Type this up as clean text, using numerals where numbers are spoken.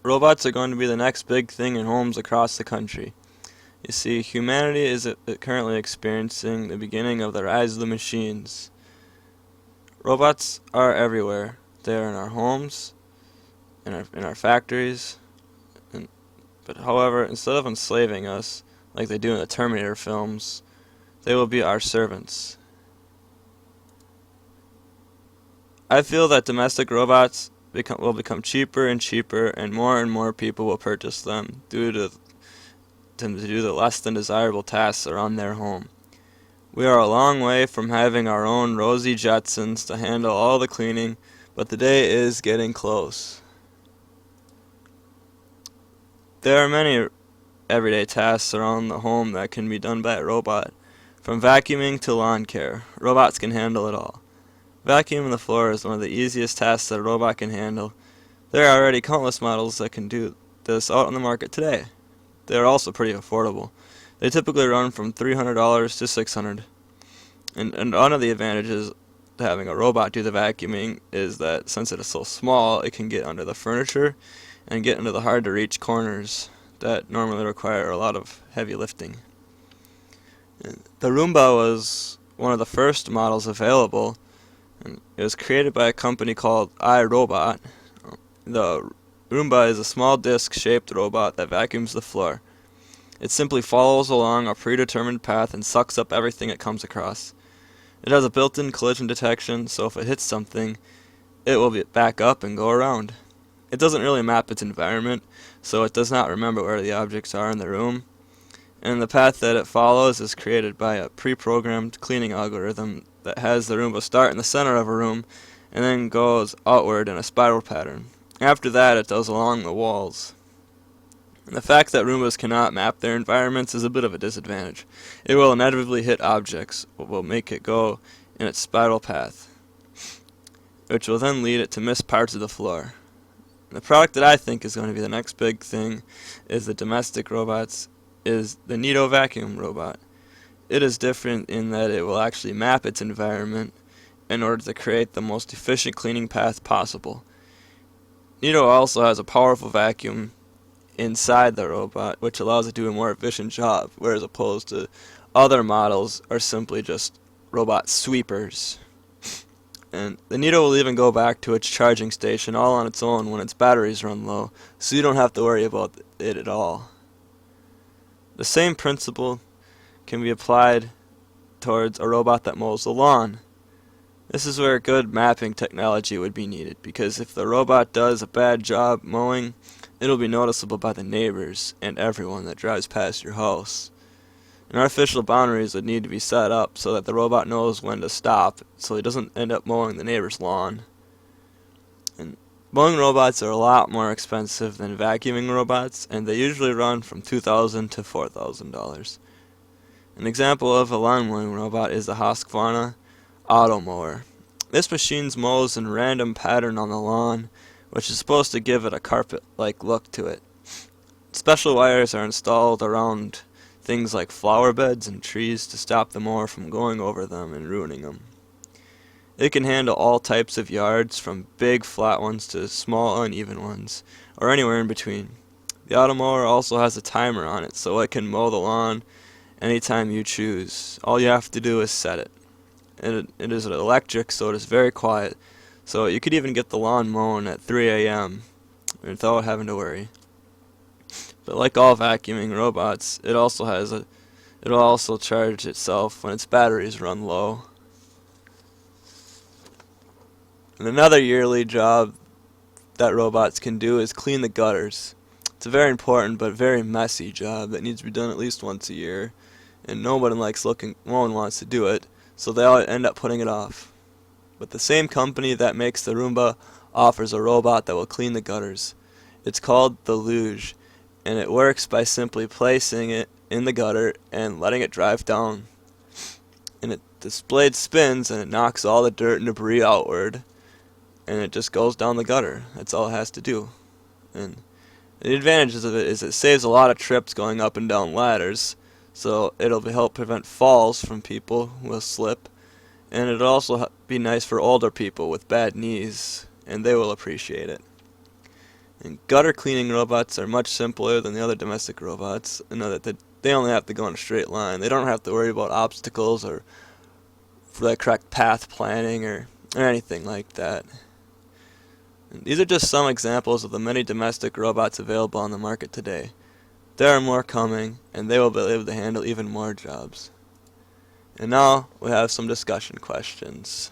Robots are going to be the next big thing in homes across the country. You see, humanity is currently experiencing the beginning of the rise of the machines. Robots are everywhere. They are in our homes, in our factories, but however, instead of enslaving us, like they do in the Terminator films, they will be our servants. I feel that domestic robots will become cheaper and cheaper, and more people will purchase them due to do the less than desirable tasks around their home. We are a long way from having our own Rosie Jetsons to handle all the cleaning, but the day is getting close. There are many everyday tasks around the home that can be done by a robot. From vacuuming to lawn care, robots can handle it all. Vacuuming the floor is one of the easiest tasks that a robot can handle. There are already countless models that can do this out on the market today. They are also pretty affordable. They typically run from $300 to $600. And one of the advantages to having a robot do the vacuuming is that since it is so small, it can get under the furniture and get into the hard to reach corners that normally require a lot of heavy lifting. The Roomba was one of the first models available, and it was created by a company called iRobot. The Roomba is a small disc-shaped robot that vacuums the floor. It simply follows along a predetermined path and sucks up everything it comes across. It has a built-in collision detection, so if it hits something, it will back up and go around. It doesn't really map its environment, so it does not remember where the objects are in the room, and the path that it follows is created by a pre-programmed cleaning algorithm that has the Roomba start in the center of a room and then goes outward in a spiral pattern. After that, it does along the walls. And the fact that Roombas cannot map their environments is a bit of a disadvantage. It will inevitably hit objects, what will make it go in its spiral path, which will then lead it to miss parts of the floor. The product that I think is going to be the next big thing is the domestic robots, is the Neato vacuum robot. It is different in that it will actually map its environment in order to create the most efficient cleaning path possible. Neato also has a powerful vacuum inside the robot, which allows it to do a more efficient job, whereas opposed to other models are simply just robot sweepers. And the Neato will even go back to its charging station all on its own when its batteries run low, so you don't have to worry about it at all. The same principle can be applied towards a robot that mows the lawn. This is where good mapping technology would be needed, because if the robot does a bad job mowing, it'll be noticeable by the neighbors and everyone that drives past your house. And artificial boundaries would need to be set up so that the robot knows when to stop, so he doesn't end up mowing the neighbor's lawn. And mowing robots are a lot more expensive than vacuuming robots, and they usually run from $2,000 to $4,000. An example of a lawn mowing robot is the Husqvarna Automower. This machine mows in random pattern on the lawn, which is supposed to give it a carpet-like look to it. Special wires are installed around things like flower beds and trees to stop the mower from going over them and ruining them. It can handle all types of yards, from big flat ones to small uneven ones, or anywhere in between. The Automower also has a timer on it, so it can mow the lawn anytime you choose. All you have to do is set it. It is electric, so it is very quiet, so you could even get the lawn mown at 3 a.m. without having to worry. But like all vacuuming robots, it'll also charge itself when its batteries run low. And another yearly job that robots can do is clean the gutters. It's a very important but very messy job that needs to be done at least once a year, and no one wants to do it, so they all end up putting it off. But the same company that makes the Roomba offers a robot that will clean the gutters. It's called the Luge, and it works by simply placing it in the gutter and letting it drive down. And the blade spins and it knocks all the dirt and debris outward, and it just goes down the gutter. That's all it has to do. And the advantages of it is it saves a lot of trips going up and down ladders, so it'll help prevent falls from people who will slip, and it'll also be nice for older people with bad knees, and they will appreciate it. And gutter cleaning robots are much simpler than the other domestic robots in that they only have to go in a straight line. They don't have to worry about obstacles or for the correct path planning or anything like that. And these are just some examples of the many domestic robots available on the market today. There are more coming, and they will be able to handle even more jobs. And now we have some discussion questions.